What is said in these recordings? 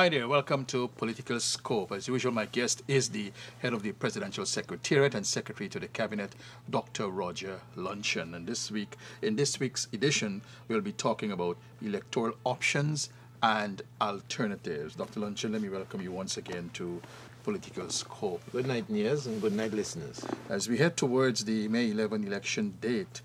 Hi there, welcome to Political Scope. As usual, my guest is the head of the Presidential Secretariat and Secretary to the Cabinet, Dr. Roger Luncheon. And in this week's edition, we'll be talking about electoral options and alternatives. Dr. Luncheon, let me welcome you once again to Political Scope. Good night, Niaz, and good night, listeners. As we head towards the May 11 election date,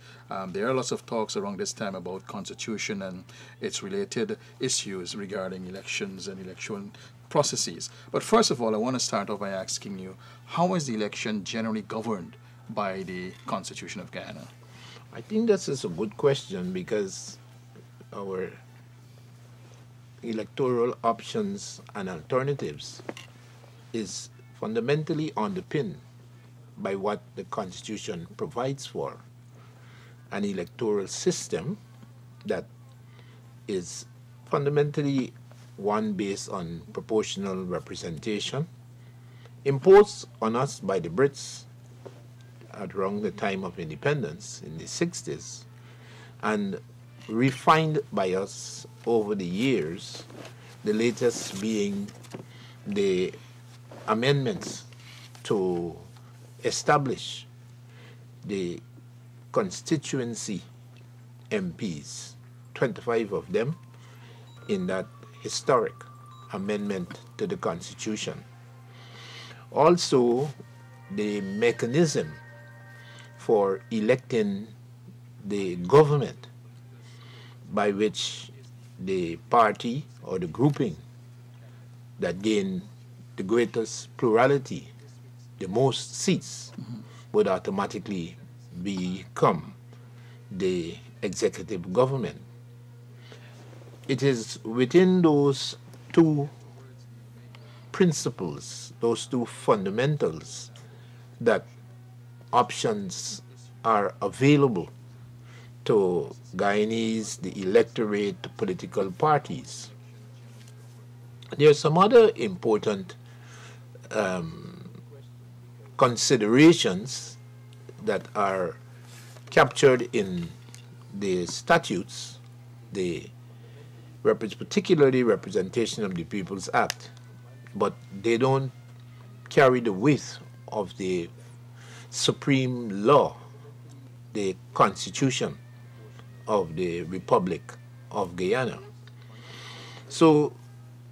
there are lots of talks around this time about constitution and its related issues regarding elections and election processes. But first of all, I want to start off by asking you, how is the election generally governed by the Constitution of Guyana? I think this is a good question because our electoral options and alternatives is fundamentally underpinned by what the Constitution provides for, an electoral system that is fundamentally one based on proportional representation, imposed on us by the Brits at around the time of independence in the 60s, and refined by us over the years, the latest being the amendments to establish the constituency MPs, 25 of them, in that historic amendment to the Constitution. Also, the mechanism for electing the government by which the party or the grouping that gain the greatest plurality, the most seats, would automatically become the executive government. It is within those two principles, those two fundamentals, that options are available to Guyanese, the electorate, the political parties. There are some other important considerations that are captured in the statutes, particularly Representation of the People's Act, but they don't carry the weight of the supreme law, the Constitution of the Republic of Guyana. So,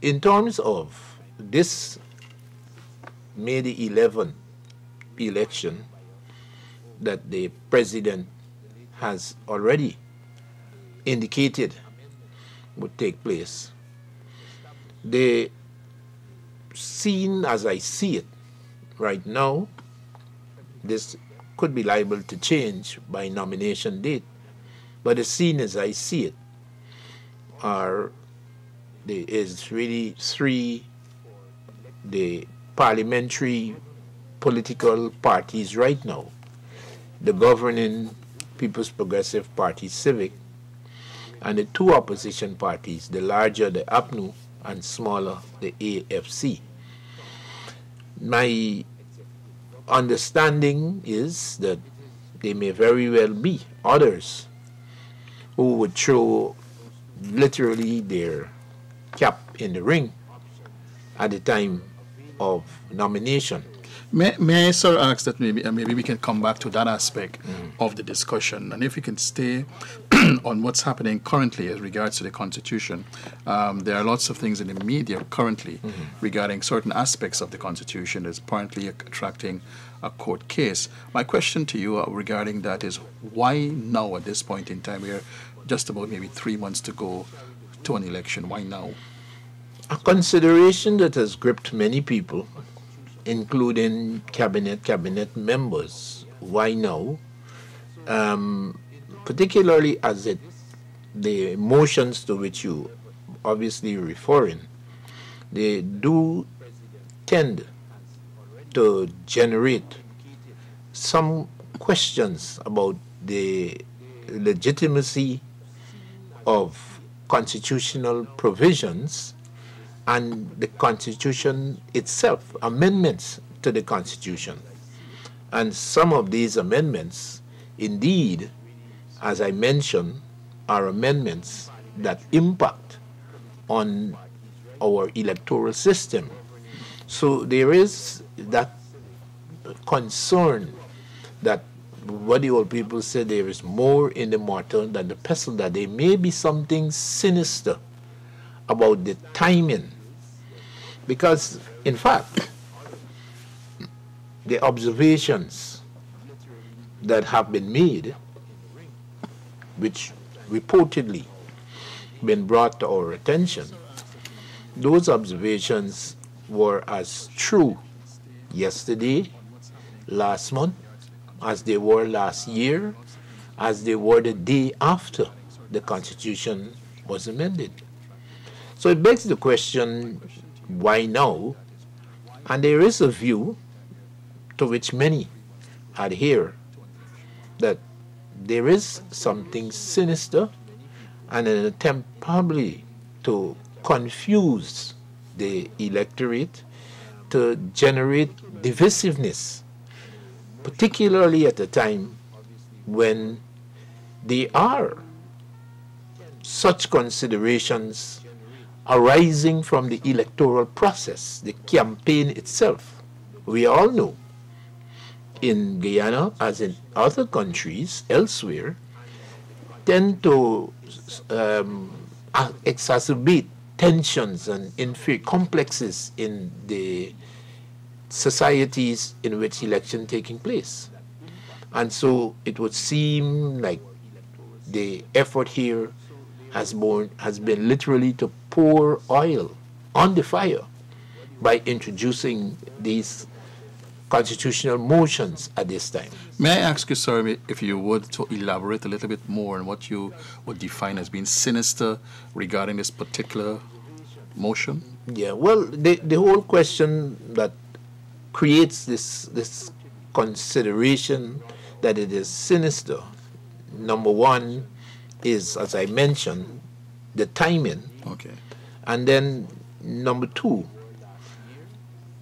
in terms of this May the 11th election that the president has already indicated would take place, the scene as I see it right now, this could be liable to change by nomination date, but the scene as I see it is really three the parliamentary political parties right now: the governing People's Progressive Party Civic, and the two opposition parties, the larger the APNU and smaller the AFC. My understanding is that there may very well be others who would throw literally their cap in the ring at the time of nomination. May I, sir, ask that maybe we can come back to that aspect of the discussion, and if we can stay on what's happening currently as regards to the Constitution. There are lots of things in the media currently regarding certain aspects of the Constitution that's apparently attracting a court case. My question to you regarding that is, why now at this point in time? We're just about maybe 3 months to go to an election. Why now? A consideration that has gripped many people, including cabinet members. Why now? Particularly as the motions to which you obviously referring, they do tend to generate some questions about the legitimacy of constitutional provisions and the Constitution itself, amendments to the Constitution. And some of these amendments, indeed, as I mentioned, are amendments that impact on our electoral system. So there is that concern that what the old people say, there is more in the mortar than the pestle, that there may be something sinister about the timing. Because, in fact, the observations that have been made, which reportedly been brought to our attention, those observations were as true yesterday, last month, as they were last year, as they were the day after the Constitution was amended. So it begs the question, why now? And there is a view to which many adhere, that there is something sinister and an attempt probably to confuse the electorate, to generate divisiveness, particularly at a time when there are such considerations arising from the electoral process, the campaign itself. We all know in Guyana, as in other countries elsewhere, tend to exacerbate tensions and complexes in the societies in which election taking place. And so it would seem like the effort here has been literally to pour oil on the fire by introducing these constitutional motions at this time. May I ask you, sir, if you would to elaborate a little bit more on what you would define as being sinister regarding this particular motion? Yeah, well, the whole question that creates this consideration that it is sinister, number one, is, as I mentioned, the timing. Okay. And then number two,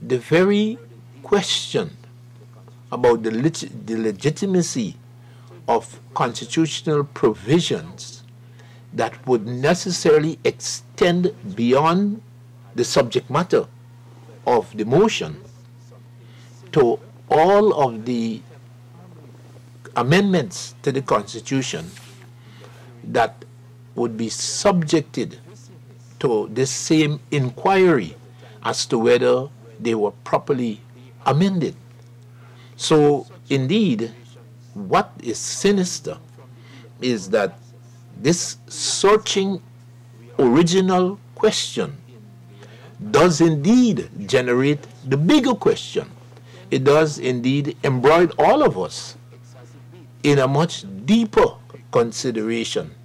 the very question about the legitimacy of constitutional provisions that would necessarily extend beyond the subject matter of the motion to all of the amendments to the Constitution that would be subjected to this same inquiry as to whether they were properly amended. So, indeed, what is sinister is that this searching original question does indeed generate the bigger question. It does indeed embroil all of us in a much deeper consideration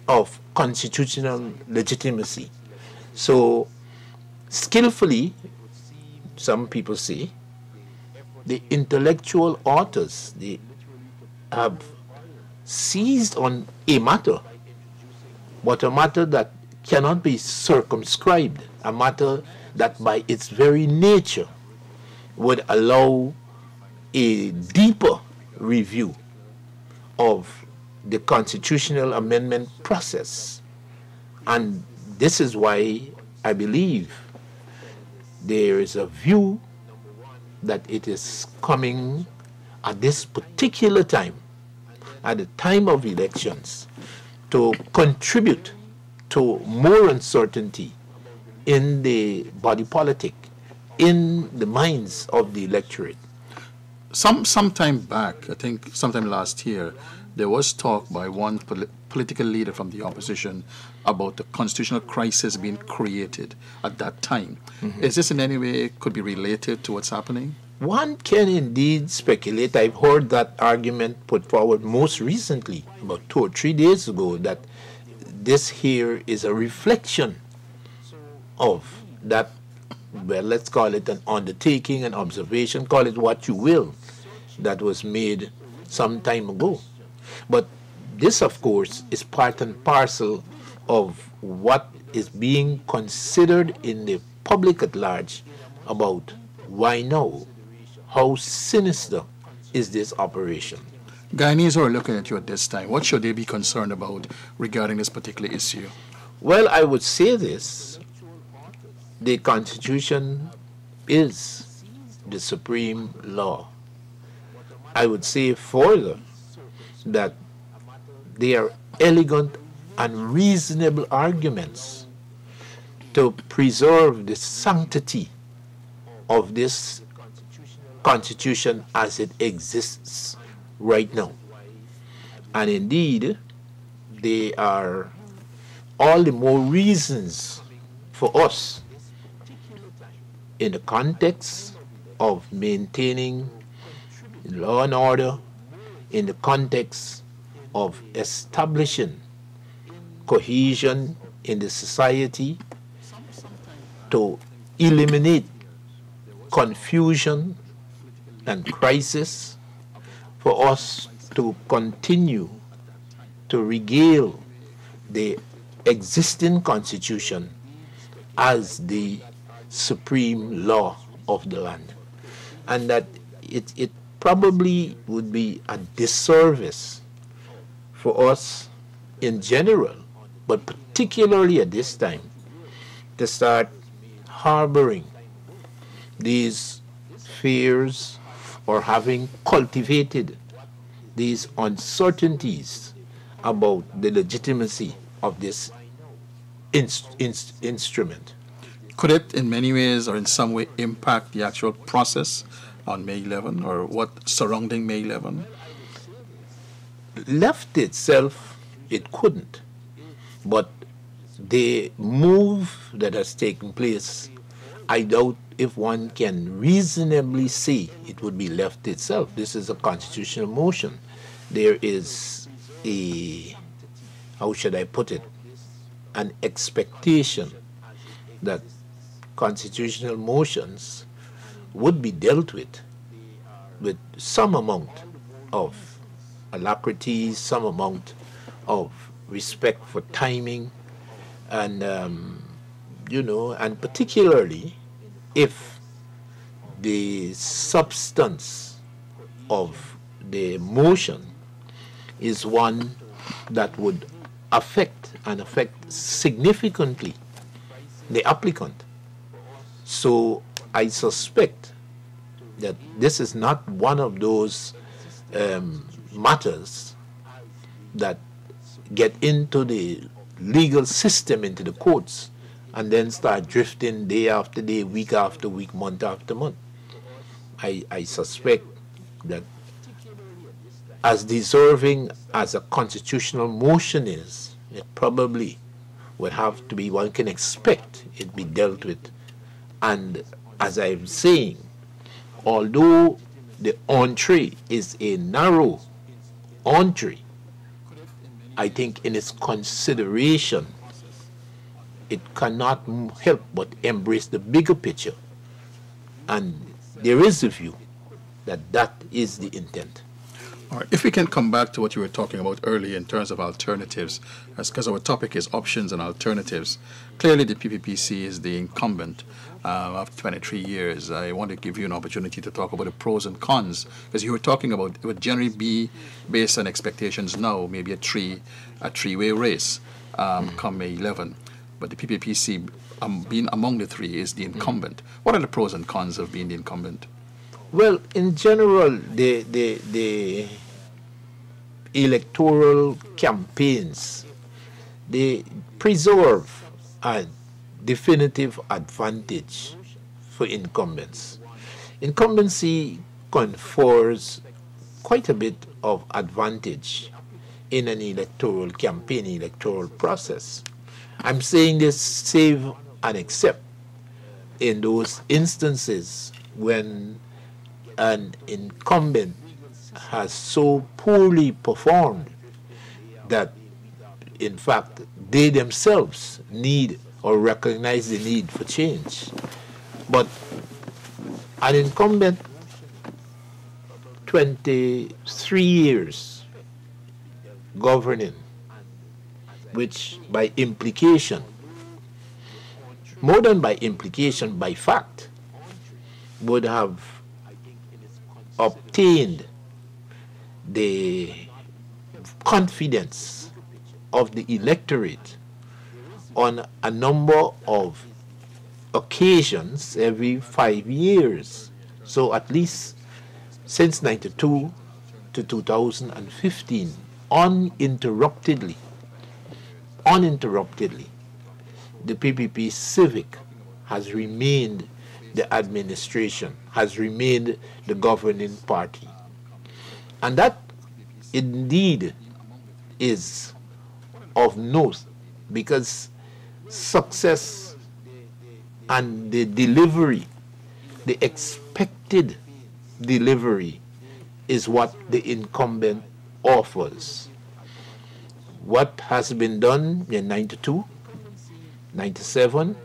of constitutional legitimacy. So, skillfully, some people say, the intellectual authors, they have seized on a matter, but a matter that cannot be circumscribed, a matter that by its very nature would allow a deeper review of the constitutional amendment process. And this is why I believe there is a view that it is coming at this particular time, at the time of elections, to contribute to more uncertainty in the body politic, in the minds of the electorate. Some time back, I think sometime last year, there was talk by one political leader from the opposition about the constitutional crisis being created at that time. Mm-hmm. Is this in any way could be related to what's happening? One can indeed speculate. I've heard that argument put forward most recently, about 2 or 3 days ago, that this here is a reflection of that, well, let's call it an undertaking, an observation, call it what you will, that was made some time ago. But this, of course, is part and parcel of what is being considered in the public at large about why now, how sinister is this operation. Guyanese who are looking at you at this time, what should they be concerned about regarding this particular issue? Well, I would say this. the Constitution is the supreme law. I would say further that they are elegant and reasonable arguments to preserve the sanctity of this Constitution as it exists right now. And indeed, they are all the more reasons for us, in the context of maintaining law and order, in the context of establishing cohesion in the society, to eliminate confusion and crisis, for us to continue to regale the existing Constitution as the supreme law of the land. And that it probably would be a disservice for us in general, but particularly at this time, to start harboring these fears or having cultivated these uncertainties about the legitimacy of this instrument. Could it in many ways or in some way impact the actual process on May 11 or what surrounding May 11? Left itself, it couldn't. But the move that has taken place, I doubt if one can reasonably say it would be left itself. This is a constitutional motion. There is a, how should I put it, an expectation that constitutional motions would be dealt with some amount of alacrity, some amount of respect for timing, and and particularly if the substance of the motion is one that would affect significantly the applicant. So I suspect that this is not one of those matters that get into the legal system, into the courts, and then start drifting day after day, week after week, month after month. I suspect that as deserving as a constitutional motion is, it probably would have to be, one can expect it be dealt with. And as I'm saying, although the entree is a narrow entree, I think in its consideration, it cannot help but embrace the bigger picture. And there is a view that that is the intent. All right. If we can come back to what you were talking about earlier in terms of alternatives, because our topic is options and alternatives. Clearly, the PPPC is the incumbent of 23 years. I want to give you an opportunity to talk about the pros and cons, because you were talking about it would generally be based on expectations now, maybe a three-way race come May 11. But the PPPC, being among the three, is the incumbent. What are the pros and cons of being the incumbent? Well, in general, the electoral campaigns, they preserve a definitive advantage for incumbents. Incumbency confers quite a bit of advantage in an electoral campaign, electoral process. I'm saying this save and except in those instances when an incumbent has so poorly performed that, in fact, they themselves need or recognize the need for change. But an incumbent, 23 years governing, which by implication, more than by implication, by fact, would have obtained the confidence of the electorate on a number of occasions every 5 years. So at least since 92 to 2015, uninterruptedly, the PPP Civic has remained the administration, has remained the governing party. And that indeed is of note, because success and the delivery, the expected delivery, is what the incumbent offers. What has been done in 92, 97,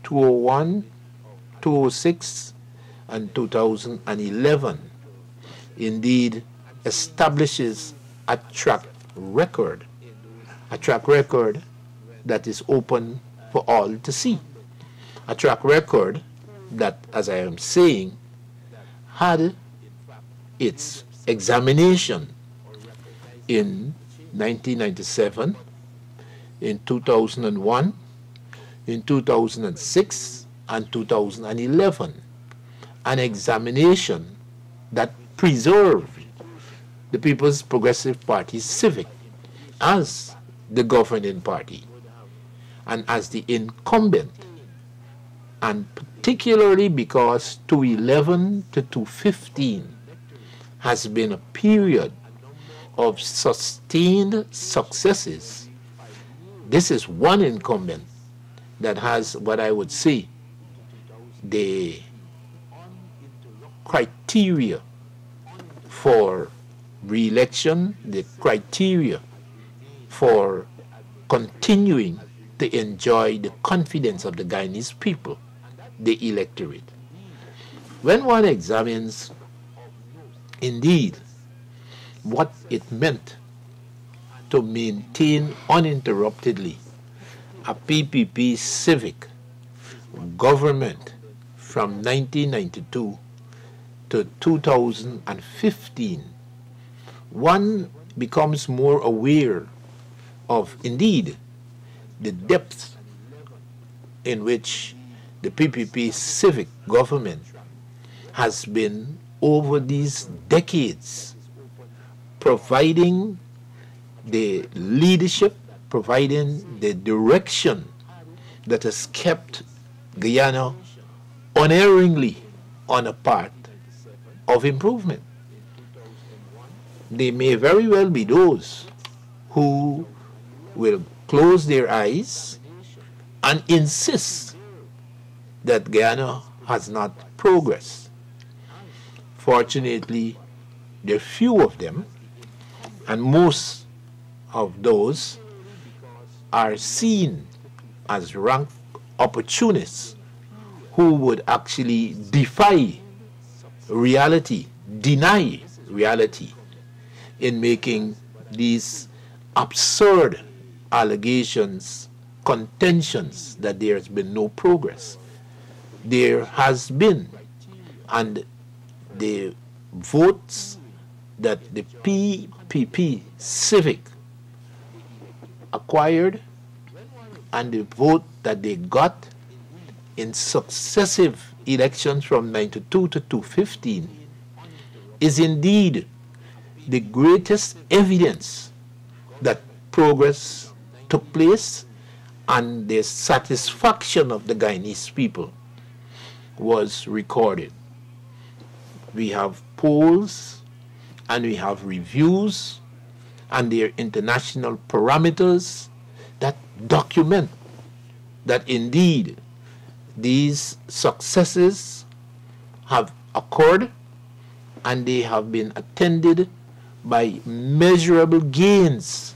201, 206, and 2011 indeed establishes a track record that is open for all to see. A track record that, as I am saying, had its examination in 1997, in 2001, in 2006, and 2011. An examination that preserved the People's Progressive Party Civic as the governing party and as the incumbent, and particularly because 2011 to 2015 has been a period of sustained successes. This is one incumbent that has what I would say the criteria for re-election, the criteria for continuing to enjoy the confidence of the Guyanese people, the electorate. When one examines indeed what it meant to maintain uninterruptedly a PPP civic government from 1992 to 2015, one becomes more aware of indeed the depth in which the PPP civic government has been over these decades, providing the leadership, providing the direction that has kept Guyana unerringly on a path of improvement. There may very well be those who will close their eyes and insist that Guyana has not progressed. Fortunately, there are few of them, and most of those are seen as rank opportunists who would actually defy reality, deny reality, in making these absurd allegations, contentions that there has been no progress. There has been, and the votes that the PPP Civic acquired and the vote that they got in successive elections from 92 to 2015 is indeed the greatest evidence that progress took place and the satisfaction of the Guyanese people was recorded. We have polls and we have reviews and their international parameters that document that indeed these successes have occurred and they have been attended by measurable gains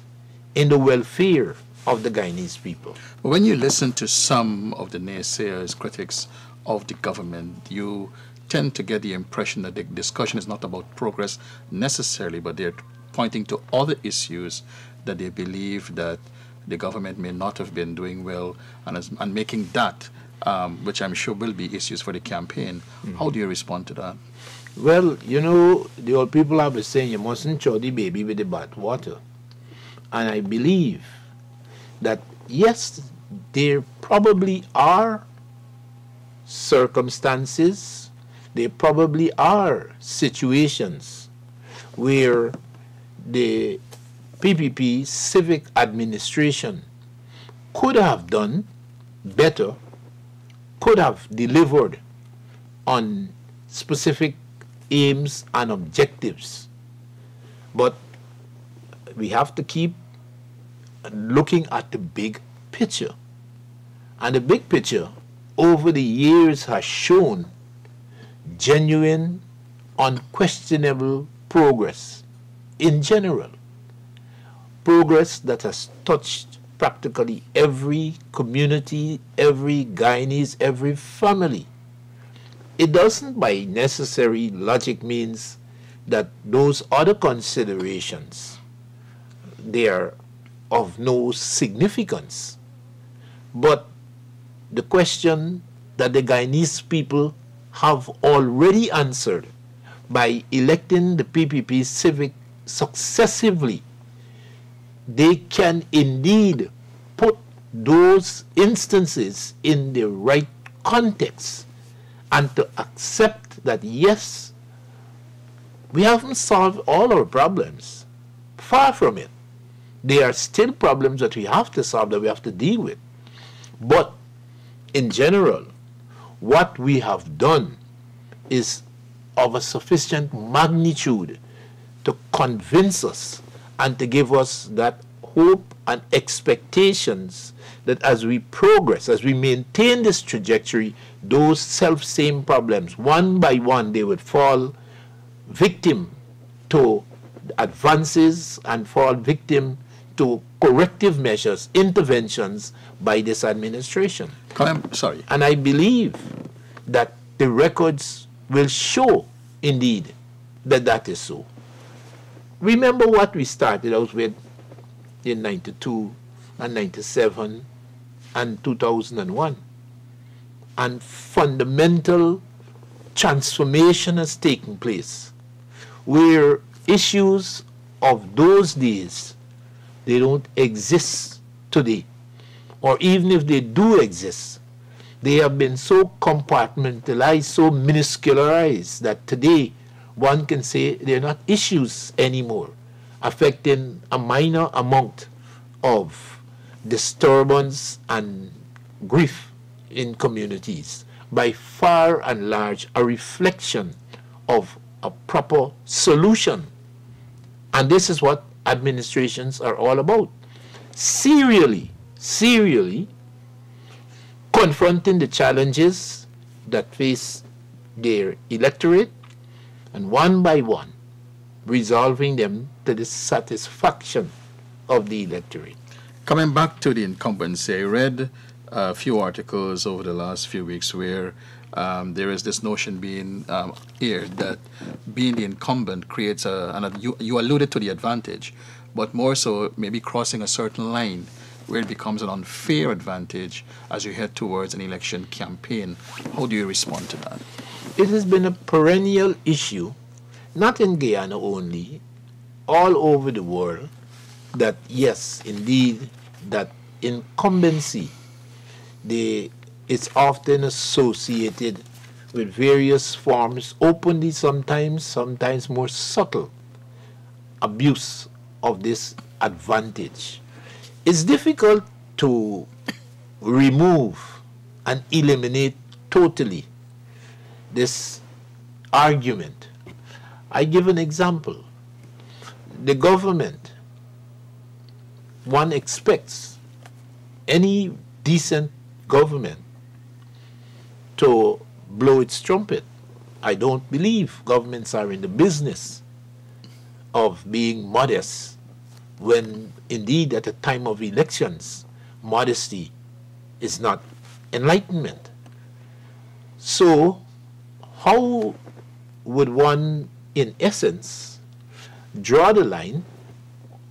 in the welfare of the Guyanese people. When you listen to some of the naysayers, critics of the government, you tend to get the impression that the discussion is not about progress necessarily, but they're pointing to other issues that they believe that the government may not have been doing well, and making that, which I'm sure will be issues for the campaign. Mm-hmm. How do you respond to that? Well, you know, the old people have been saying you mustn't throw the baby with the bathwater. And I believe that, yes, there probably are circumstances, there probably are situations where the PPP civic administration could have done better, could have delivered on specific aims and objectives. But we have to keep looking at the big picture. And the big picture over the years has shown genuine, unquestionable progress in general. Progress that has touched practically every community, every Guyanese, every family. It doesn't by necessary logic means that those other considerations, they are of no significance. But the question that the Guyanese people have already answered by electing the PPP civic successively, they can indeed put those instances in the right context and to accept that, yes, we haven't solved all our problems. Far from it. There are still problems that we have to solve, that we have to deal with. But in general, what we have done is of a sufficient magnitude to convince us and to give us that hope and expectations that as we progress, as we maintain this trajectory, those self-same problems, one by one, they would fall victim to advances and fall victim to corrective measures, interventions by this administration. Sorry. And I believe that the records will show, indeed, that that is so. Remember what we started out with in 92 and 97 and 2001. And fundamental transformation has taken place, where issues of those days, they don't exist today. Or even if they do exist, they have been so compartmentalized, so minuscularized, that today one can say they're not issues anymore, affecting a minor amount of disturbance and grief in communities. By far and large, a reflection of a proper solution. And this is what administrations are all about. Serially confronting the challenges that face their electorate, and one by one resolving them to the satisfaction of the electorate. Coming back to the incumbency, I read a few articles over the last few weeks where there is this notion being aired that being the incumbent creates and you alluded to the advantage, but more so maybe crossing a certain line where it becomes an unfair advantage as you head towards an election campaign. How do you respond to that? It has been a perennial issue, not in Guyana only, all over the world, that yes, indeed, that incumbency, it's often associated with various forms, openly sometimes more subtle, abuse of this advantage. It's difficult to remove and eliminate totally this argument. I give an example. The government, one expects any decent government to blow its trumpet. I don't believe governments are in the business of being modest when indeed at the time of elections, modesty is not enlightenment. So how would one, in essence, draw the line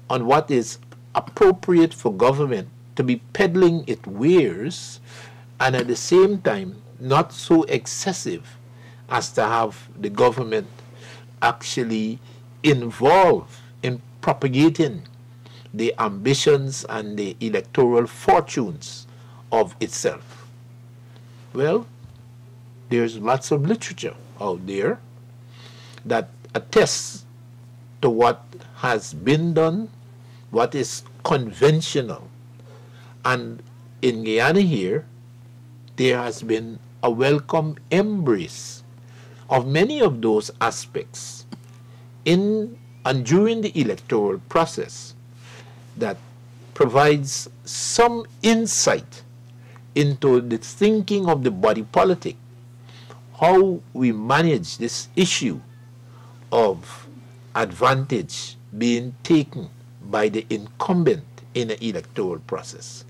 on what is appropriate for government to be peddling its wares, and at the same time not so excessive as to have the government actually involved in propagating the ambitions and the electoral fortunes of itself? Well, there's lots of literature out there that attests to what has been done, what is conventional. And in Guyana here, there has been a welcome embrace of many of those aspects in and during the electoral process that provides some insight into the thinking of the body politic, how we manage this issue of advantage being taken by the incumbent in the electoral process.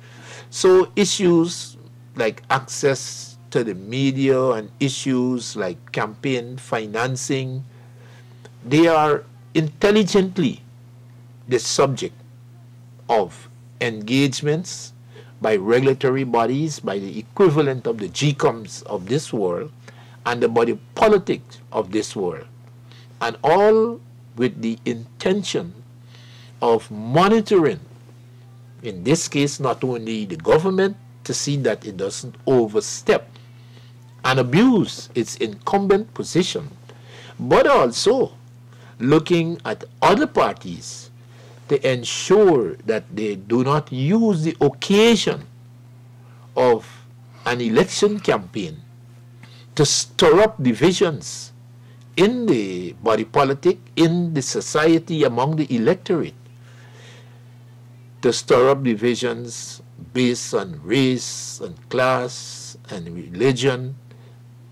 So issues like access to the media and issues like campaign financing, they are intelligently the subject of engagements by regulatory bodies, by the equivalent of the GCOMs of this world, and the body politics of this world, and all with the intention of monitoring, in this case, not only the government, to see that it doesn't overstep and abuse its incumbent position, but also looking at other parties to ensure that they do not use the occasion of an election campaign to stir up divisions in the body politic, in the society, among the electorate, to stir up divisions based on race and class and religion,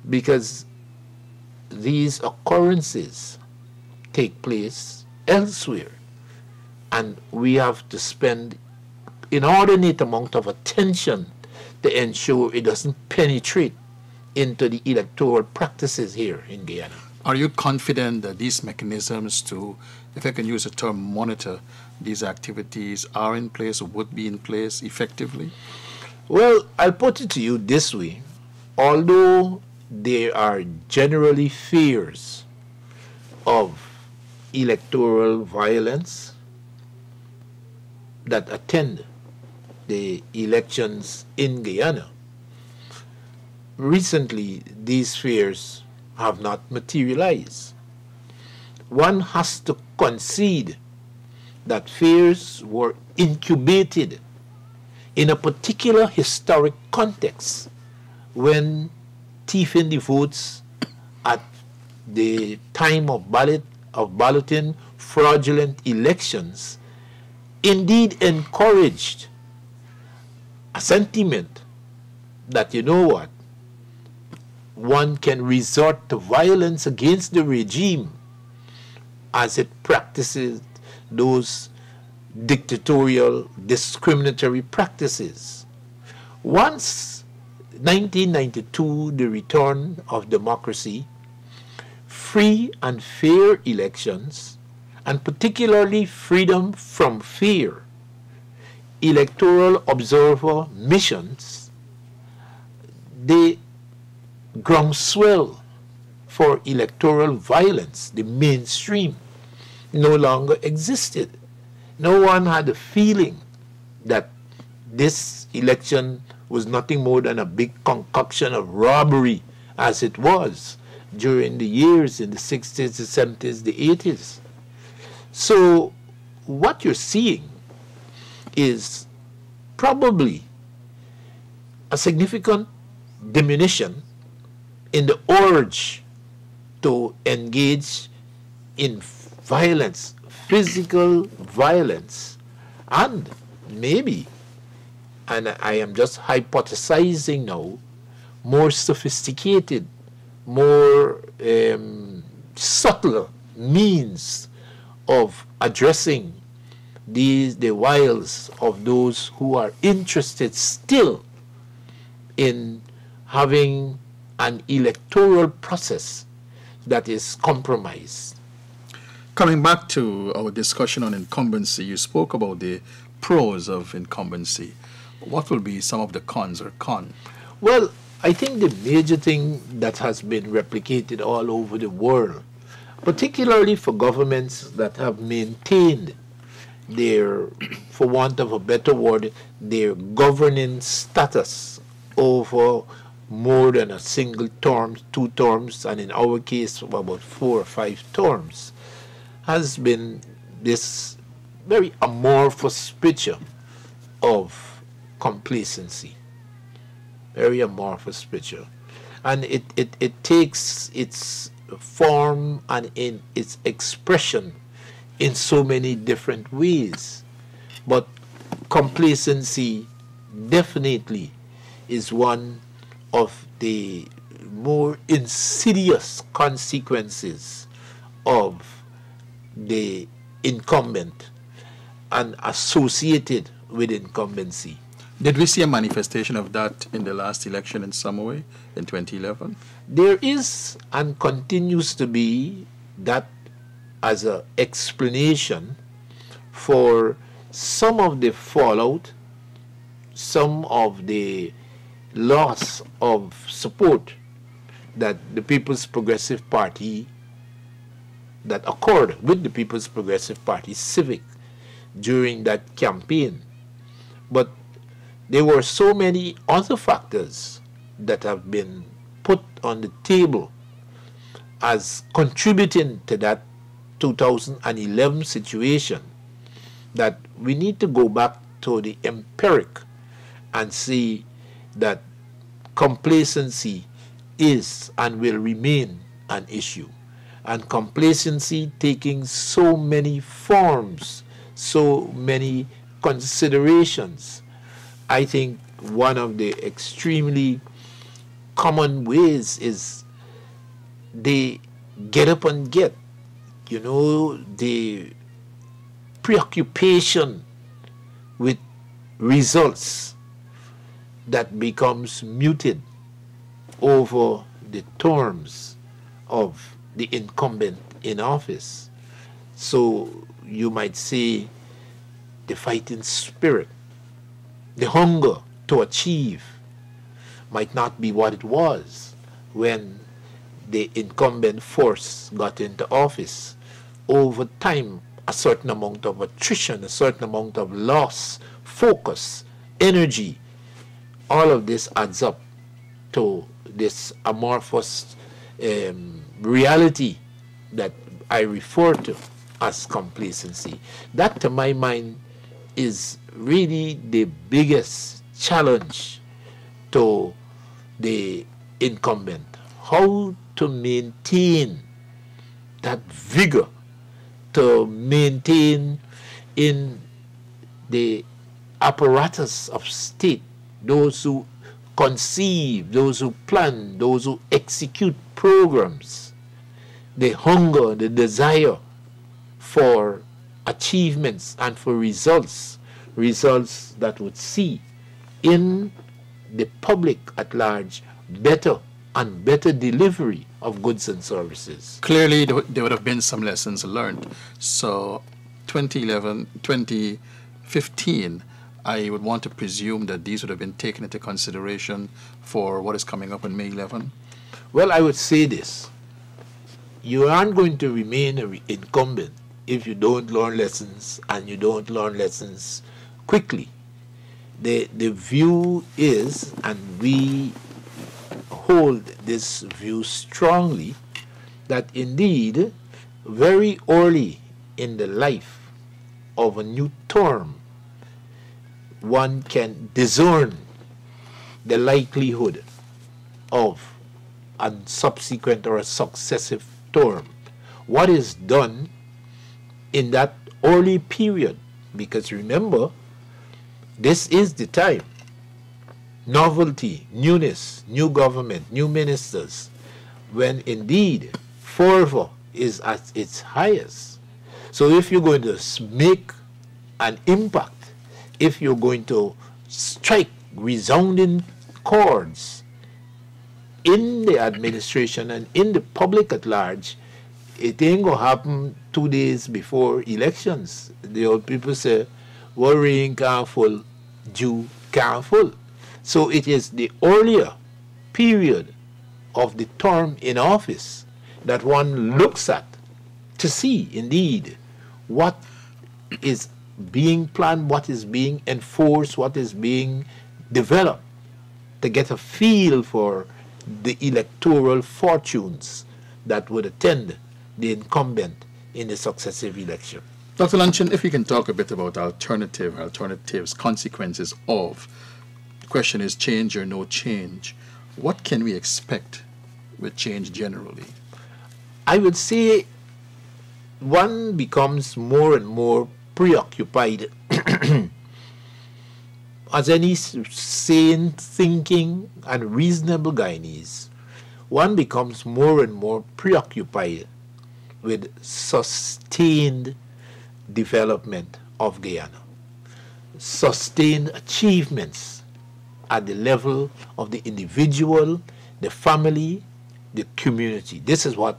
because these occurrences take place elsewhere, and we have to spend inordinate amount of attention to ensure it doesn't penetrate into the electoral practices here in Guyana. Are you confident that these mechanisms to, if I can use the term, monitor these activities are in place or would be in place effectively? Well, I'll put it to you this way. Although there are generally fears of electoral violence that attend the elections in Guyana, recently these fears have not materialized. One has to concede that fears were incubated in a particular historic context when thieving the votes at the time of balloting fraudulent elections indeed encouraged a sentiment that, you know what, one can resort to violence against the regime as it practices those dictatorial, discriminatory practices. Once 1992, the return of democracy, free and fair elections, and particularly freedom from fear, electoral observer missions, the groundswell for electoral violence, the mainstream, no longer existed. No one had a feeling that this election was nothing more than a big concoction of robbery, as it was during the years in the 60s, the 70s, the 80s. So what you're seeing is probably a significant diminution in the urge to engage in violence, physical violence, and maybe, and I am just hypothesizing now, more sophisticated, more subtle means of addressing the wiles of those who are interested still in having an electoral process that is compromised. Coming back to our discussion on incumbency, you spoke about the pros of incumbency. What will be some of the cons or con? Well, I think the major thing that has been replicated all over the world, particularly for governments that have maintained their, for want of a better word, their governing status over more than a single term, 2 terms, and in our case about 4 or 5 terms, has been this very amorphous picture of complacency. Very amorphous picture. And it takes its form and in its expression in so many different ways. But complacency definitely is one of the more insidious consequences of the incumbent and associated with incumbency. Did we see a manifestation of that in the last election in some way in 2011? There is and continues to be that as an explanation for some of the fallout, some of the loss of support that the People's Progressive Party, that occurred with the People's Progressive Party Civic during that campaign. But there were so many other factors that have been put on the table as contributing to that 2011 situation that we need to go back to the empiric and see that complacency is and will remain an issue. And complacency taking so many forms, so many considerations. I think one of the extremely common ways is they get up and get, the preoccupation with results that becomes muted over the terms of the incumbent in office. So you might say the fighting spirit, the hunger to achieve might not be what it was when the incumbent force got into office. Over time, a certain amount of attrition, a certain amount of loss, focus, energy, all of this adds up to this amorphous reality that I refer to as complacency. That, to my mind, is really the biggest challenge to the incumbent. How to maintain that vigor, to maintain in the apparatus of state, those who conceive, those who plan, those who execute programs, the hunger, the desire for achievements and for results that would see in the public at large better and better delivery of goods and services. Clearly, there would have been some lessons learned. So 2011, 2015, I would want to presume that these would have been taken into consideration for what is coming up on May 11. Well, I would say this. You aren't going to remain an incumbent if you don't learn lessons, and you don't learn lessons quickly. The view is, and we hold this view strongly, that indeed very early in the life of a new term, one can discern the likelihood of a subsequent or a successive term. What is done in that early period, because remember, this is the time. Novelty, newness, new government, new ministers, when indeed fervor is at its highest. So if you're going to make an impact, if you're going to strike resounding chords in the administration and in the public at large, it ain't going to happen 2 days before elections. The old people say, worrying can't full, dew can't full. So it is the earlier period of the term in office that one looks at to see indeed what is being planned, what is being enforced, what is being developed to get a feel for the electoral fortunes that would attend the incumbent in the successive election. Dr. Lunchin, if we can talk a bit about alternatives, consequences of, the question is change or no change. What can we expect with change generally? I would say one becomes more and more preoccupied. As any sane, thinking, and reasonable Guyanese, one becomes more and more preoccupied with sustained development of Guyana, sustained achievements at the level of the individual, the family, the community. This is what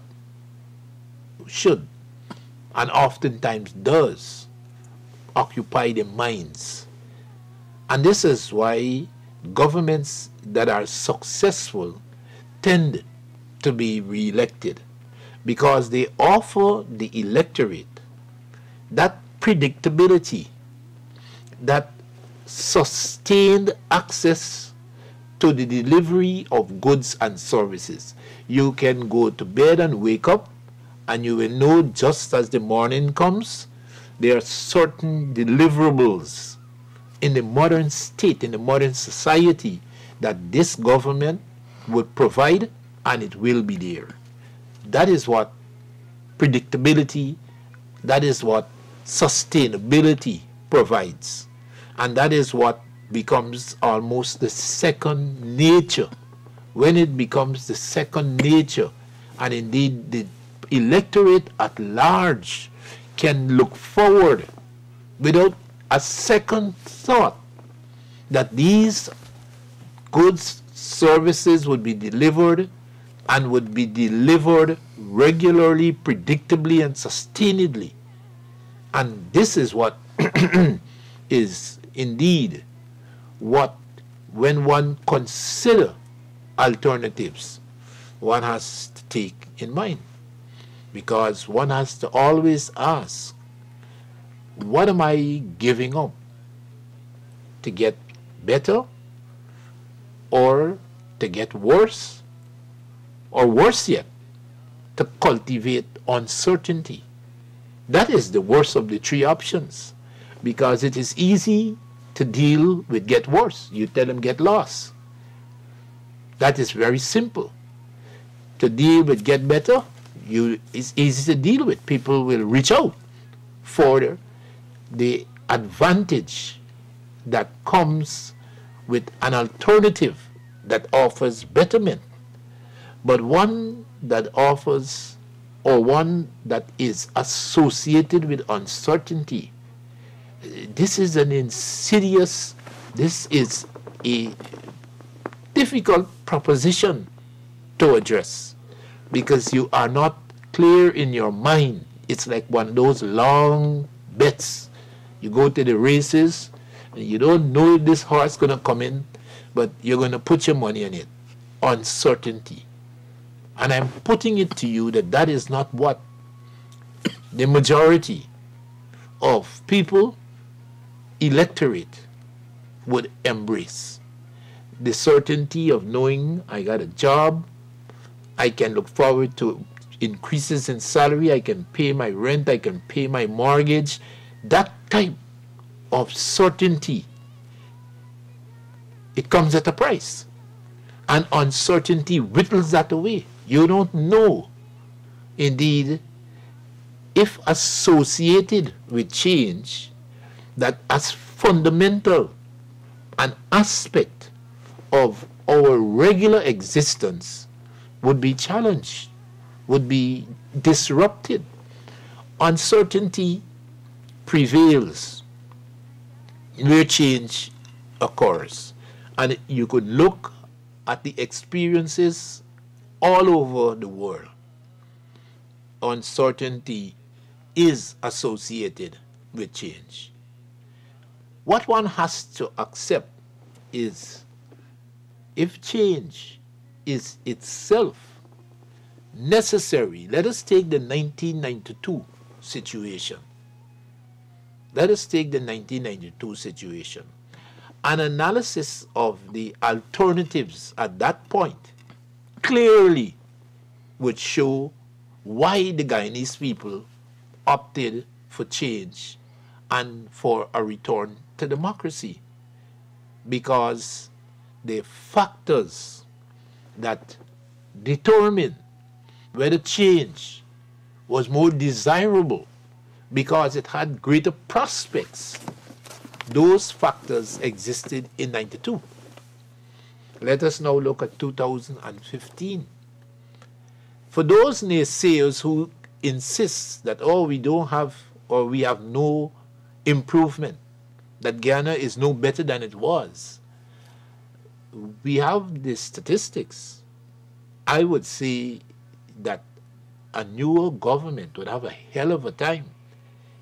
should, and oftentimes does, occupy the minds. And this is why governments that are successful tend to be re-elected, because they offer the electorate that predictability, that sustained access to the delivery of goods and services. You can go to bed and wake up, and you will know just as the morning comes, there are certain deliverables in the modern state, in the modern society, that this government would provide, and it will be there. That is what predictability, that is what sustainability provides. And that is what becomes almost the second nature. When it becomes the second nature, and indeed the electorate at large can look forward without a second thought that these goods, services would be delivered, and would be delivered regularly, predictably, and sustainably. And this is what is indeed what, when one consider alternatives, one has to take in mind. Because one has to always ask, what am I giving up to get better, or to get worse, or worse yet, to cultivate uncertainty? That is the worst of the three options, because it is easy to deal with get worse. You tell them get lost. That is very simple. To deal with get better, it's easy to deal with. People will reach out for the advantage that comes with an alternative that offers betterment. But one that offers, or one that is associated with uncertainty, this is an insidious, this is a difficult proposition to address, because you are not clear in your mind. It's like one of those long bets. You go to the races, and you don't know if this horse is going to come in, but you're going to put your money on it. Uncertainty. And I'm putting it to you that that is not what the majority of people, electorate, would embrace. The certainty of knowing I got a job, I can look forward to increases in salary, I can pay my rent, I can pay my mortgage. That type of certainty, it comes at a price. And uncertainty whittles that away. You don't know, indeed, if associated with change, that as fundamental an aspect of our regular existence would be challenged, would be disrupted. Uncertainty prevails where change occurs. And you could look at the experiences all over the world. Uncertainty is associated with change. What one has to accept is, if change is itself necessary, let us take the 1992 situation. Let us take the 1992 situation. An analysis of the alternatives at that point clearly would show why the Guyanese people opted for change and for a return to democracy. Because the factors that determine whether change was more desirable because it had greater prospects, those factors existed in 92. Let us now look at 2015. For those naysayers who insist that, oh, we don't have or we have no improvement, that Guyana is no better than it was, we have the statistics. I would say that a newer government would have a hell of a time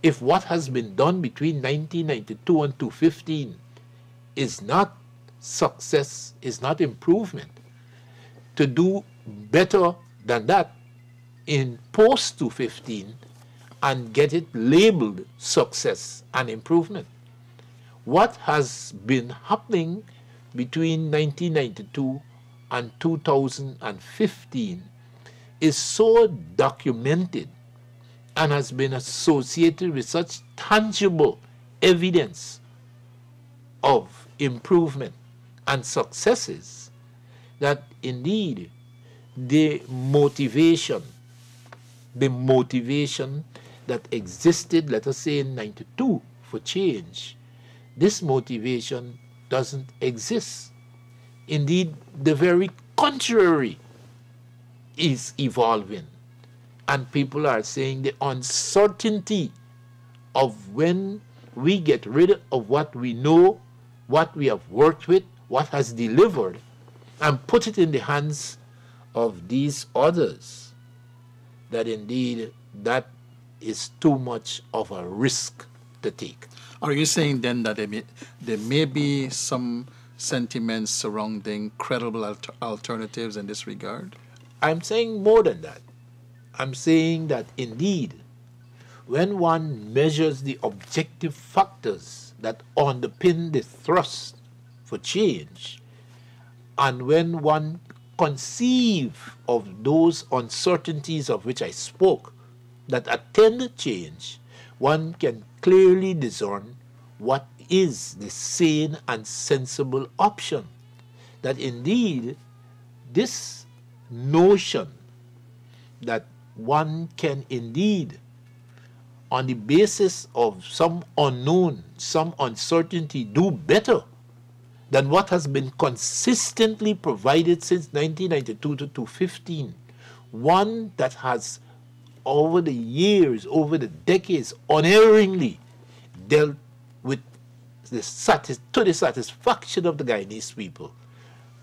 if what has been done between 1992 and 2015 is not success, is not improvement, to do better than that in post 2015 and get it labeled success and improvement. What has been happening between 1992 and 2015 is so documented and has been associated with such tangible evidence of improvement and successes that indeed the motivation that existed, let us say in 92 for change, this motivation doesn't exist. Indeed, the very contrary is evolving. And people are saying the uncertainty of when we get rid of what we know, what we have worked with, what has delivered, and put it in the hands of these others, that indeed that is too much of a risk to take. Are you saying then that there may be some sentiments surrounding credible alternatives in this regard? I'm saying more than that. I'm saying that indeed, when one measures the objective factors that underpin the thrust for change, and when one conceives of those uncertainties of which I spoke that attend change, one can clearly discern what is the sane and sensible option. That indeed, this notion that one can indeed, on the basis of some unknown, some uncertainty, do better than what has been consistently provided since 1992 to 2015, one that has over the years, over the decades, unerringly dealt with to the satisfaction of the Guyanese people,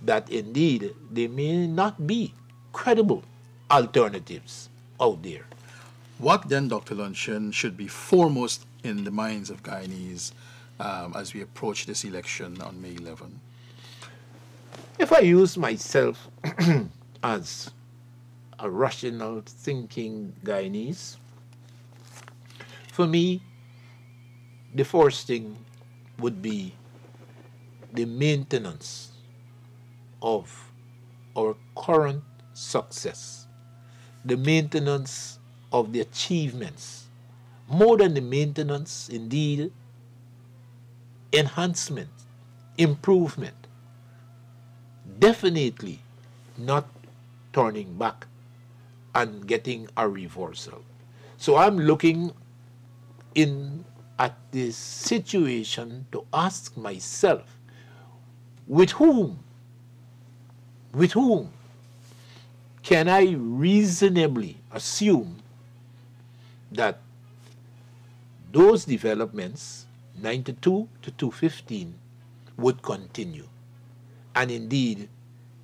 that indeed there may not be credible alternatives out there. What then, Dr. Luncheon, should be foremost in the minds of Guyanese as we approach this election on May 11? If I use myself as a rational thinking Guyanese, for me, the first thing would be the maintenance of our current success, the maintenance of the achievements, more than the maintenance, indeed, enhancement, improvement, definitely not turning back and getting a reversal. So I'm looking in at this situation to ask myself, with whom can I reasonably assume that those developments, 92 to 215, would continue, and indeed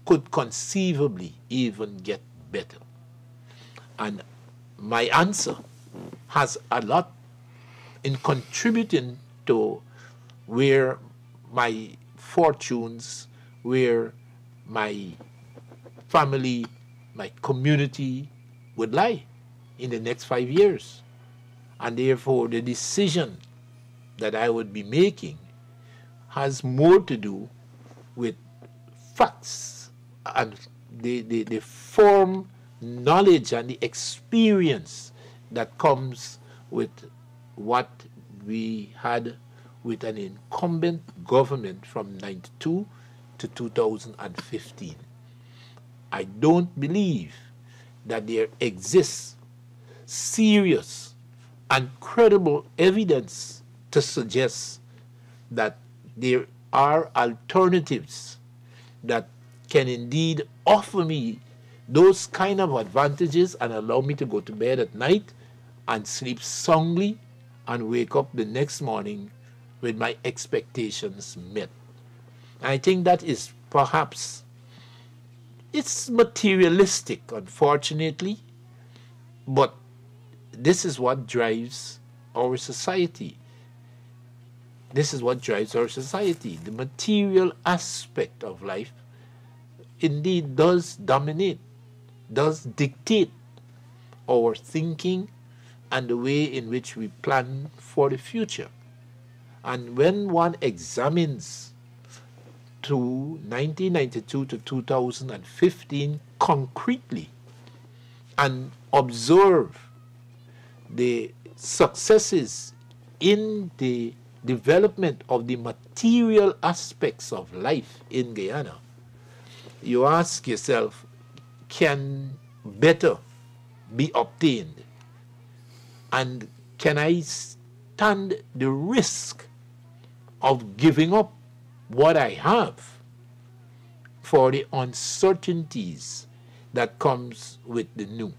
could conceivably even get better? And my answer has a lot in contributing to where my fortunes, where my family, my community would lie in the next 5 years. And therefore, the decision that I would be making has more to do with facts and the form knowledge and the experience that comes with what we had with an incumbent government from 92 to 2015. I don't believe that there exists serious and credible evidence to suggest that there are alternatives that can indeed offer me those kind of advantages and allow me to go to bed at night and sleep soundly and wake up the next morning with my expectations met. I think that is perhaps, it's materialistic, unfortunately, but this is what drives our society. This is what drives our society. The material aspect of life indeed does dominate, does dictate our thinking and the way in which we plan for the future. And when one examines to 1992 to 2015 concretely and observe the successes in the development of the material aspects of life in Guyana, you ask yourself, can better be obtained? And can I stand the risk of giving up what I have for the uncertainties that comes with the new?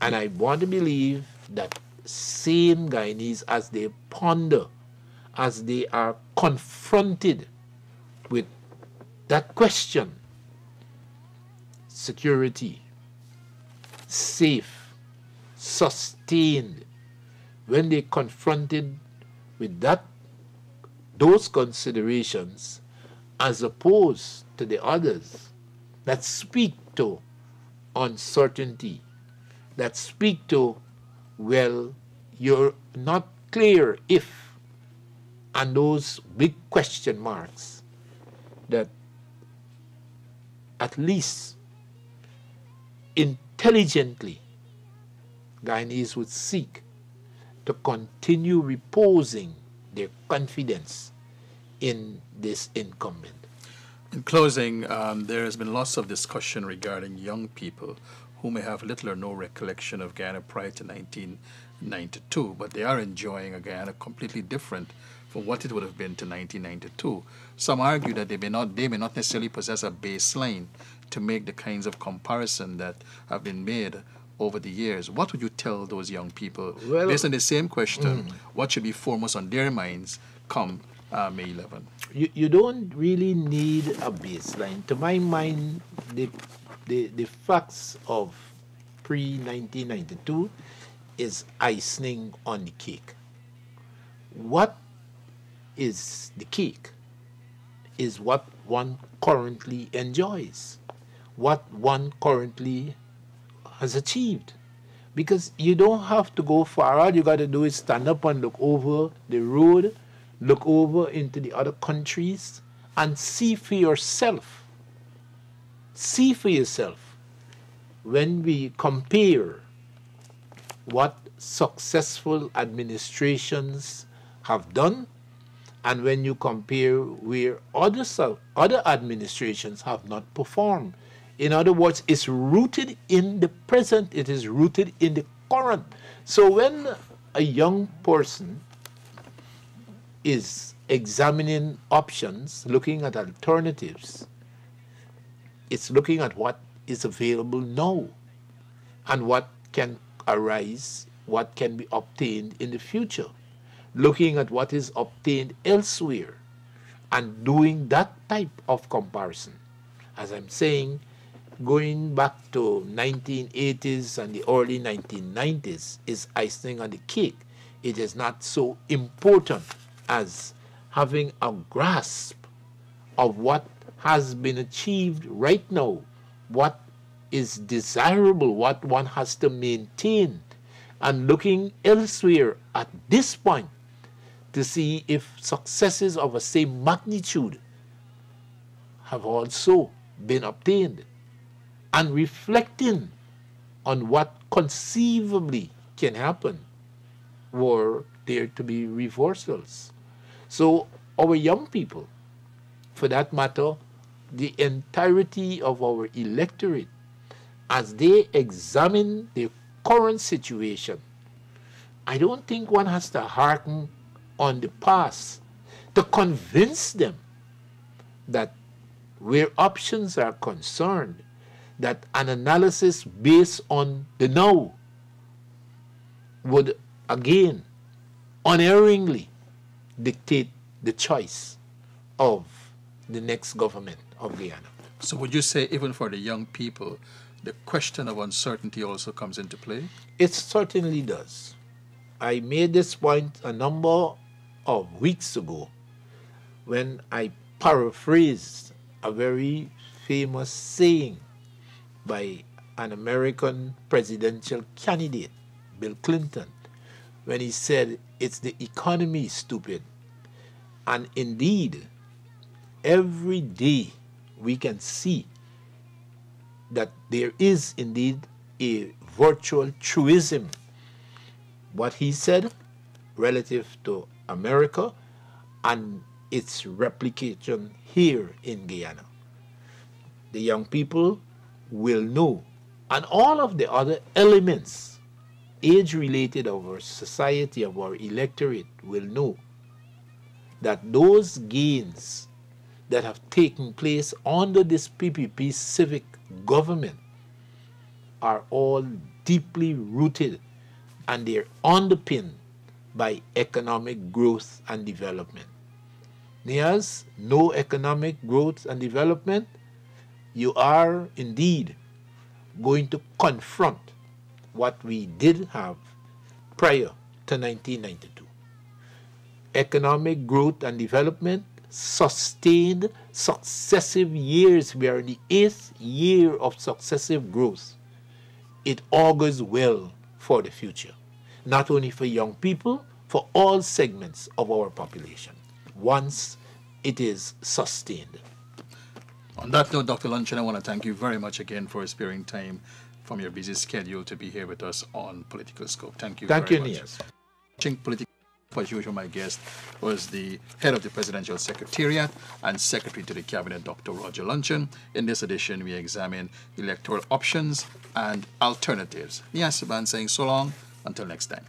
And I want to believe that sane Guyanese, as they ponder, as they are confronted with that question, security, safe, sustained, when they confronted with those considerations, as opposed to the others that speak to uncertainty, that speak to, well, you're not clear if, and those big question marks, that at least intelligently Guyanese would seek to continue reposing their confidence in this incumbent. In closing, there has been lots of discussion regarding young people who may have little or no recollection of Guyana prior to 1992, but they are enjoying a Guyana completely different from what it would have been to 1992. Some argue that they may not necessarily possess a baseline to make the kinds of comparison that have been made over the years. What would you tell those young people, well, based on the same question, what should be foremost on their minds come May 11? You don't really need a baseline. To my mind, the facts of pre-1992 is icing on the cake. What is the cake is what one currently enjoys, what one currently has achieved. Because you don't have to go far. All you got to do is stand up and look over the road, look over into the other countries, and see for yourself. See for yourself. When we compare what successful administrations have done, and when you compare where other administrations have not performed. In other words, it's rooted in the present, it is rooted in the current. So when a young person is examining options, looking at alternatives, it's looking at what is available now and what can arise, what can be obtained in the future. Looking at what is obtained elsewhere and doing that type of comparison. As I'm saying, going back to 1980s and the early 1990s is icing on the cake. It is not so important as having a grasp of what has been achieved right now, what is desirable, what one has to maintain, and looking elsewhere at this point to see if successes of the same magnitude have also been obtained, and reflecting on what conceivably can happen were there to be reversals. So our young people, for that matter, the entirety of our electorate, as they examine the current situation, I don't think one has to hearken on the past to convince them that where options are concerned, that an analysis based on the now would again unerringly dictate the choice of the next government of Guyana. So would you say even for the young people, the question of uncertainty also comes into play? It certainly does. I made this point a number of weeks ago when I paraphrased a very famous saying by an American presidential candidate, Bill Clinton, when he said, "It's the economy, stupid." And indeed, every day we can see that there is indeed a virtual truism. What he said relative to America and its replication here in Guyana. The young people will know, and all of the other elements, age-related of our society, of our electorate, will know that those gains that have taken place under this PPP civic government are all deeply rooted, and they're underpinned by economic growth and development. There's no economic growth and development, you are indeed going to confront what we did have prior to 1992. Economic growth and development, sustained successive years. We are in the 8th year of successive growth. It augurs well for the future, not only for young people, for all segments of our population, once it is sustained. On that note, Dr. Luncheon, I want to thank you very much again for sparing time from your busy schedule to be here with us on Political Scope. Thank you very much. Thank you, Nias. Political, as usual, my guest was the head of the Presidential Secretariat and Secretary to the Cabinet, Dr. Roger Luncheon. In this edition, we examine electoral options and alternatives. Nias Saban saying so long, until next time.